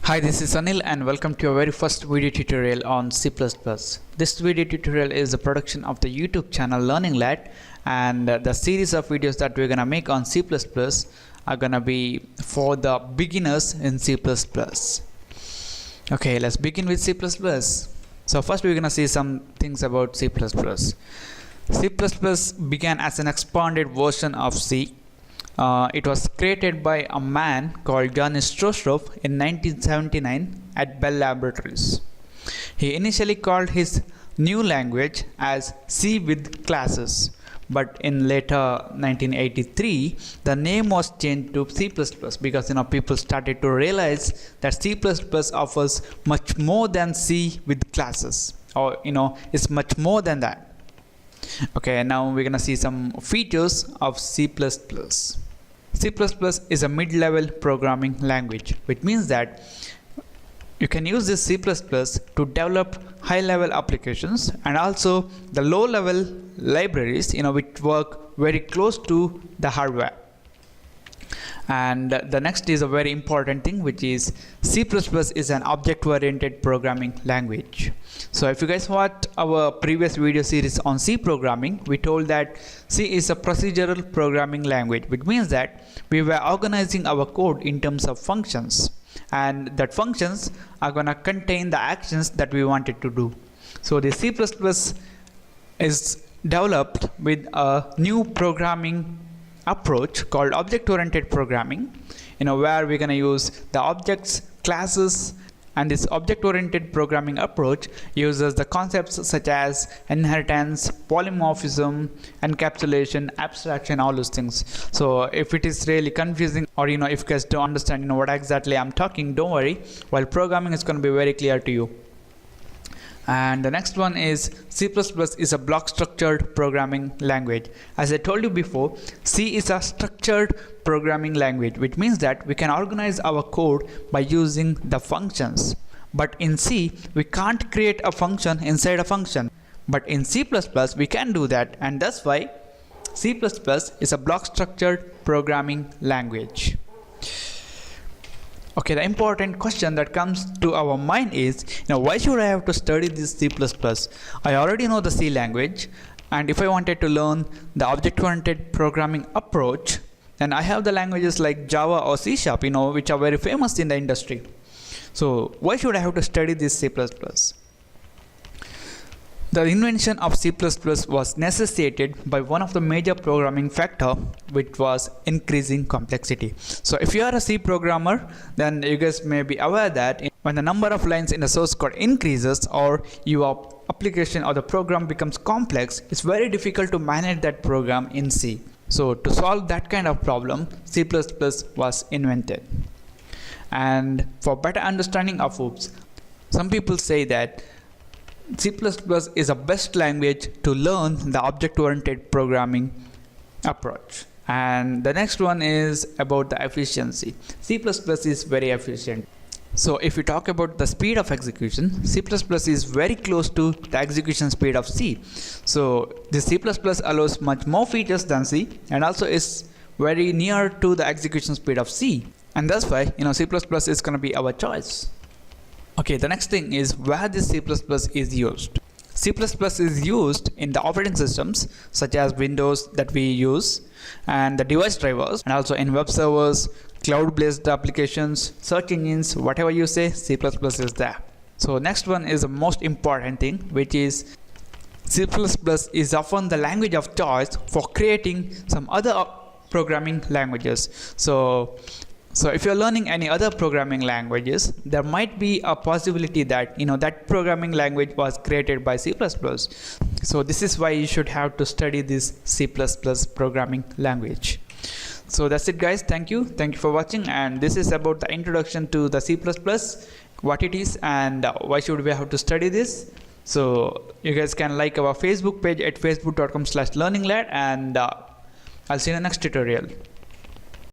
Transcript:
Hi, this is Anil and welcome to your very first video tutorial on C++. This video tutorial is a production of the YouTube channel Learning Lad, and the series of videos that we're gonna make on C++ are gonna be for the beginners in C++. Okay, let's begin with C++. So first we're gonna see some things about C++. C++ began as an expanded version of C. It was created by a man called Johnny Strostrov in 1979 at Bell Laboratories. He initially called his new language as C with classes, but in later 1983 the name was changed to C++ because people started to realize that C++ offers much more than C with classes, or it's much more than that. Okay, now we're gonna see some features of C++. C++ is a mid-level programming language, which means that you can use this C++ to develop high-level applications and also the low-level libraries which work very close to the hardware. And the next is a very important thing, which is C++ is an object-oriented programming language. So if you guys watched our previous video series on C programming, we told that C is a procedural programming language, which means that we were organizing our code in terms of functions, and that functions are gonna contain the actions that we wanted to do. So the C++ is developed with a new programming approach called object-oriented programming, where we're going to use the objects, classes, and this object-oriented programming approach uses the concepts such as inheritance, polymorphism, encapsulation, abstraction, all those things. So if it is really confusing, or if you guys don't understand what exactly I'm talking, don't worry, while programming is going to be very clear to you. And the next one is C++ is a block structured programming language. As I told you before, C is a structured programming language, which means that we can organize our code by using the functions. But in C, we can't create a function inside a function. But in C++, we can do that, and that's why C++ is a block structured programming language. Okay, the important question that comes to our mind is, why should I have to study this C++? I already know the C language, and if I wanted to learn the object-oriented programming approach, then I have the languages like Java or C#, which are very famous in the industry. So why should I have to study this C++? The invention of C++ was necessitated by one of the major programming factor, which was increasing complexity. So if you are a C programmer, then you guys may be aware that when the number of lines in the source code increases, or your application or the program becomes complex, it's very difficult to manage that program in C. So to solve that kind of problem, C++ was invented. And for better understanding of oops, some people say that C++ is the best language to learn the object-oriented programming approach. And the next one is about the efficiency. C++ is very efficient. So if we talk about the speed of execution, C++ is very close to the execution speed of C. So the C++ allows much more features than C, and also is very near to the execution speed of C. And that's why C++ is going to be our choice. Okay, the next thing is where this C++ is used. C++ is used in the operating systems such as Windows that we use, and the device drivers, and also in web servers, cloud-based applications, search engines, whatever you say, C++ is there. So next one is the most important thing, which is C++ is often the language of choice for creating some other programming languages. So if you're learning any other programming languages, there might be a possibility that that programming language was created by C++. So this is why you should have to study this C++ programming language. So that's it, guys. Thank you for watching, and this is about the introduction to the C++, what it is and why should we have to study this. So you guys can like our Facebook page at facebook.com/learninglad, and I'll see you in the next tutorial.